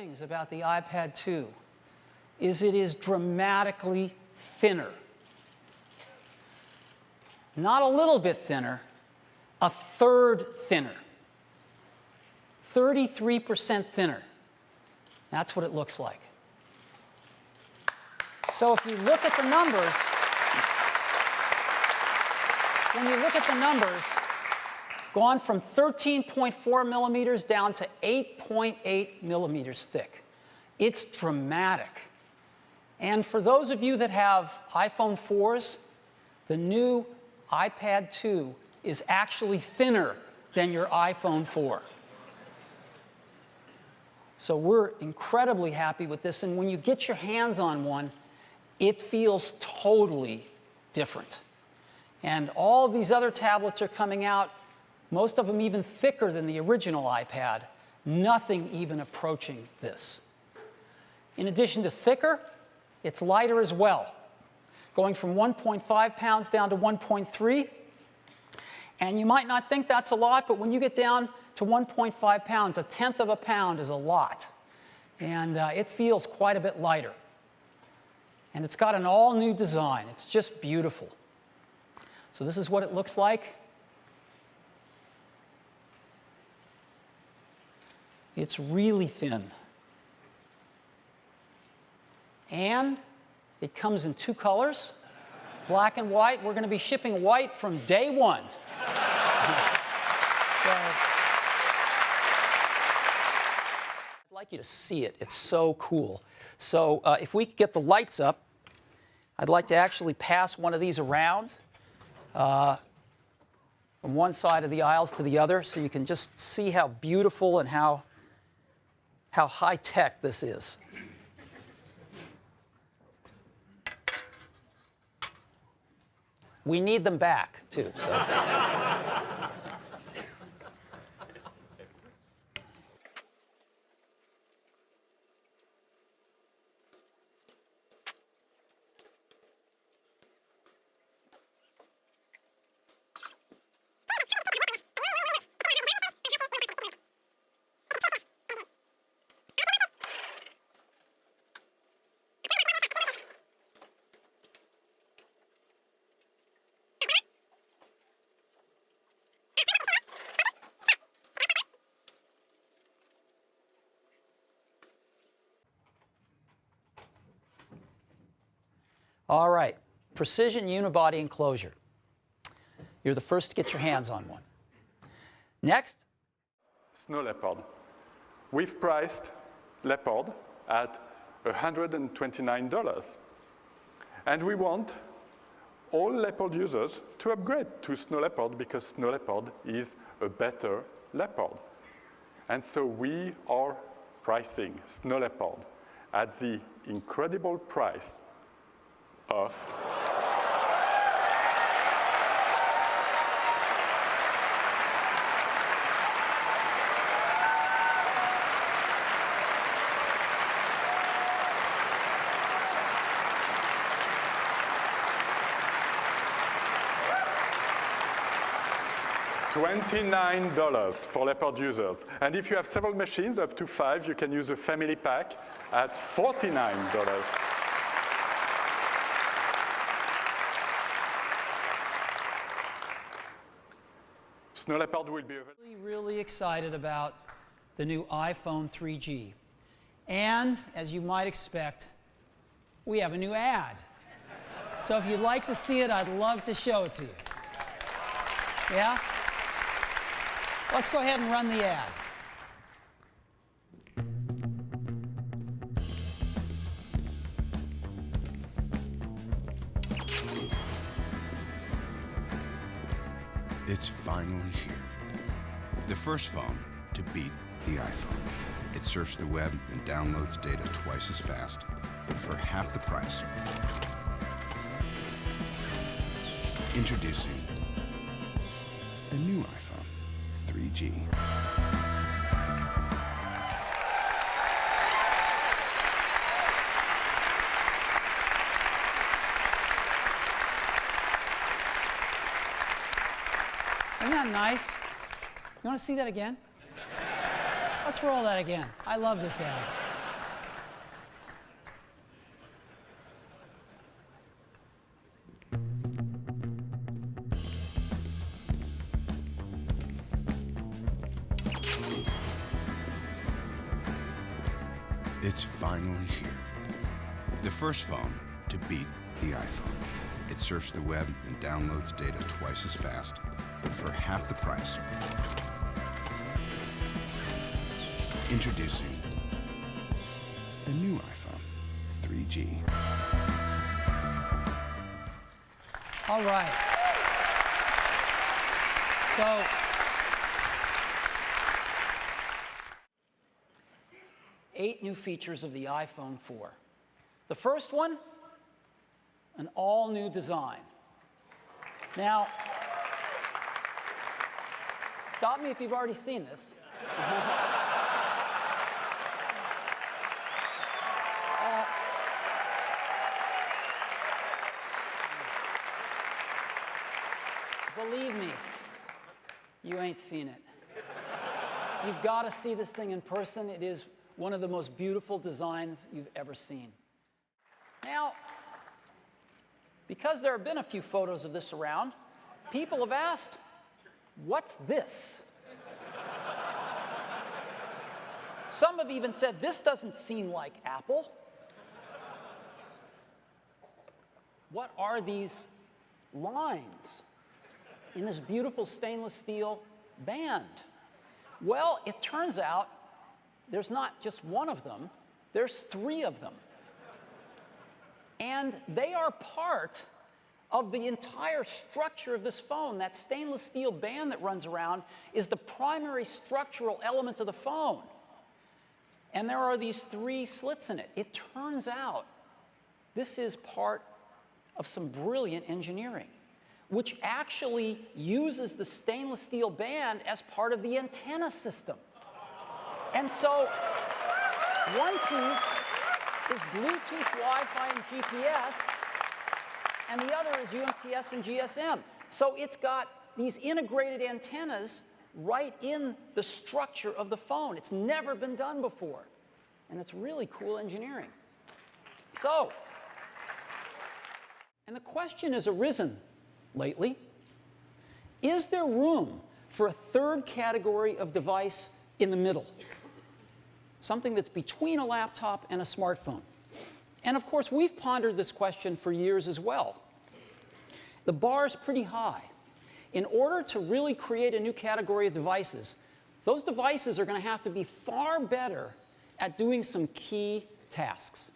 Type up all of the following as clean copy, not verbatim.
things about the iPad 2 is it is dramatically thinner. Not a little bit thinner, a third thinner. 33% thinner. That's what it looks like. So if you look at the numbers, when you look at the numbers, gone from 13.4 millimeters down to 8.8 millimeters thick. It's dramatic. And for those of you that have iPhone 4s, the new iPad 2 is actually thinner than your iPhone 4. So we're incredibly happy with this. And when you get your hands on one, it feels totally different. And all of these other tablets are coming out, most of them even thicker than the original iPad, nothing even approaching this. In addition to thicker, it's lighter as well, going from 1.5 pounds down to 1.3. And you might not think that's a lot, but when you get down to 1.5 pounds, a tenth of a pound is a lot. And it feels quite a bit lighter. And it's got an all-new design. It's just beautiful. So this is what it looks like. It's really thin. And it comes in two colors, black and white. We're going to be shipping white from day one. I'd like you to see it. It's so cool. So if we could get the lights up, I'd like to actually pass one of these around from one side of the aisles to the other so you can just see how beautiful and how high-tech this is. We need them back, too. So. All right, precision unibody enclosure. You're the first to get your hands on one. Next. Snow leopard. We've priced leopard at $129. And we want all leopard users to upgrade to snow leopard because snow leopard is a better leopard. And so we are pricing snow leopard at the incredible price of $29 for leopard users. And if you have several machines, up to 5, you can use a family pack at $49. Snow leopard will be available. Really excited about the new iPhone 3G. And, as you might expect, we have a new ad. So if you'd like to see it, I'd love to show it to you. Yeah? Let's go ahead and run the ad. It's finally here. The first phone to beat the iPhone. It surfs the web and downloads data twice as fast for half the price. Introducing the new iPhone 3G. Isn't that nice? You want to see that again? Let's roll that again. I love this ad. It's finally here. The first phone to beat the iPhone. It surfs the web and downloads data twice as fast for half the price. Introducing the new iPhone 3G. All right. So, eight new features of the iPhone 4. The first one, an all-new design. Now, stop me if you've already seen this. Believe me, you ain't seen it. You've got to see this thing in person. It is one of the most beautiful designs you've ever seen. Now, because there have been a few photos of this around, people have asked, what's this? Some have even said, this doesn't seem like Apple. What are these lines in this beautiful stainless steel band? Well, it turns out there's not just one of them, there's three of them. And they are part of the entire structure of this phone. That stainless steel band that runs around is the primary structural element of the phone. And there are these three slits in it. It turns out this is part of some brilliant engineering, which actually uses the stainless steel band as part of the antenna system. And so one piece is Bluetooth, Wi-Fi, and GPS, and the other is UMTS and GSM. So it's got these integrated antennas right in the structure of the phone. It's never been done before, and it's really cool engineering. So, and the question has arisen lately, is there room for a third category of device in the middle? Something that's between a laptop and a smartphone. And of course, we've pondered this question for years as well. The bar is pretty high. In order to really create a new category of devices, those devices are going to have to be far better at doing some key tasks.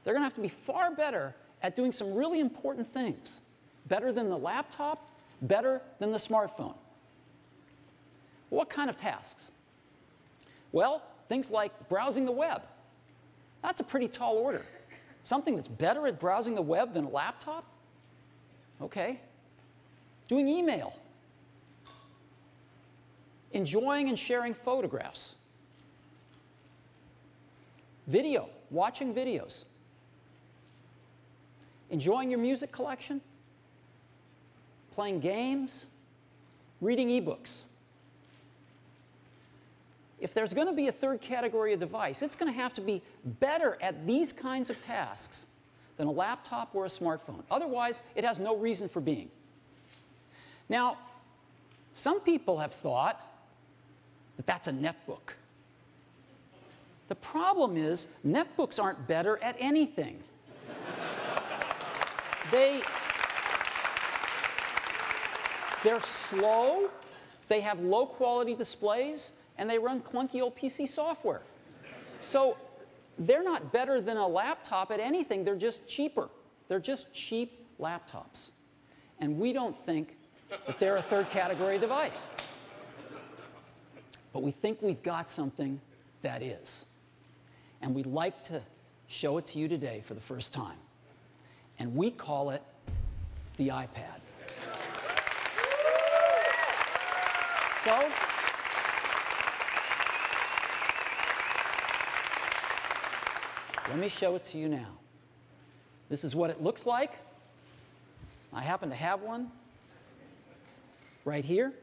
They're going to have to be far better at doing some really important things. Better than the laptop, better than the smartphone. What kind of tasks? Well, things like browsing the web. That's a pretty tall order. Something that's better at browsing the web than a laptop? Okay. Doing email. Enjoying and sharing photographs. Video, watching videos. Enjoying your music collection. Playing games. Reading ebooks. If there's going to be a third category of device, it's going to have to be better at these kinds of tasks than a laptop or a smartphone. Otherwise, it has no reason for being. Now, some people have thought that that's a netbook. The problem is, netbooks aren't better at anything. They're slow, they have low-quality displays, and they run clunky old PC software. So they're not better than a laptop at anything, they're just cheaper. They're just cheap laptops. And we don't think that they're a third category device. But we think we've got something that is. And we'd like to show it to you today for the first time. And we call it the iPad. So, let me show it to you now. This is what it looks like. I happen to have one right here.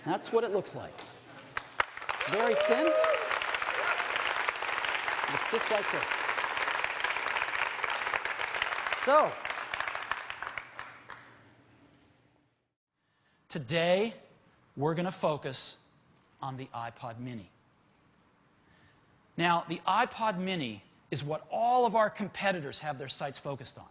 That's what it looks like. Very thin. Looks just like this. So, today we're going to focus on the iPod mini. Now, the iPod mini is what all of our competitors have their sights focused on.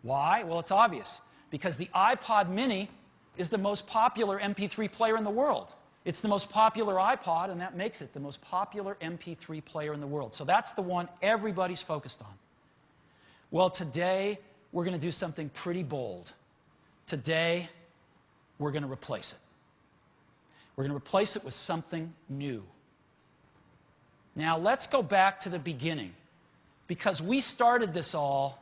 Why? Well, it's obvious. Because the iPod mini is the most popular MP3 player in the world. It's the most popular iPod, and that makes it the most popular MP3 player in the world. So that's the one everybody's focused on. Well, today, we're going to do something pretty bold. Today, we're going to replace it. We're going to replace it with something new. Now, let's go back to the beginning, because we started this all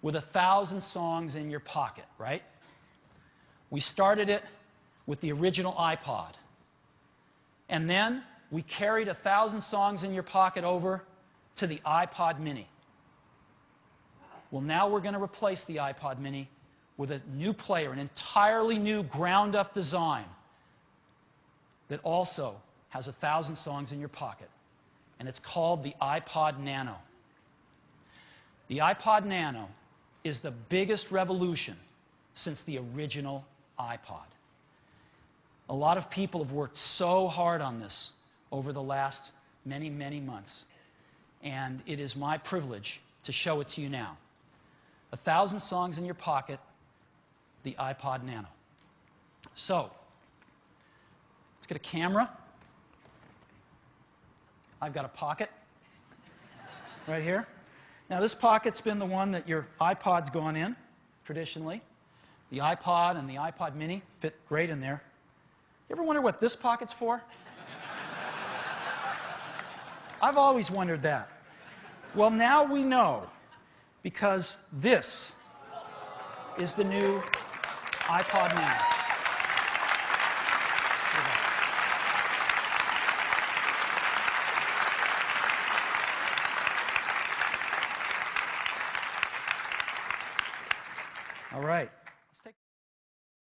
with 1,000 songs in your pocket, right? We started it with the original iPod. And then we carried 1,000 songs in your pocket over to the iPod mini. Well, now we're going to replace the iPod mini with a new player, an entirely new ground-up design that also has 1,000 songs in your pocket. And it's called the iPod Nano. The iPod Nano is the biggest revolution since the original iPod. A lot of people have worked so hard on this over the last many, many months. And it is my privilege to show it to you now. 1,000 songs in your pocket, the iPod Nano. So, let's get a camera. I've got a pocket right here. Now, this pocket's been the one that your iPod's gone in, traditionally. The iPod and the iPod mini fit great in there. You ever wonder what this pocket's for? I've always wondered that. Well, now we know, because this is the new iPod Nano.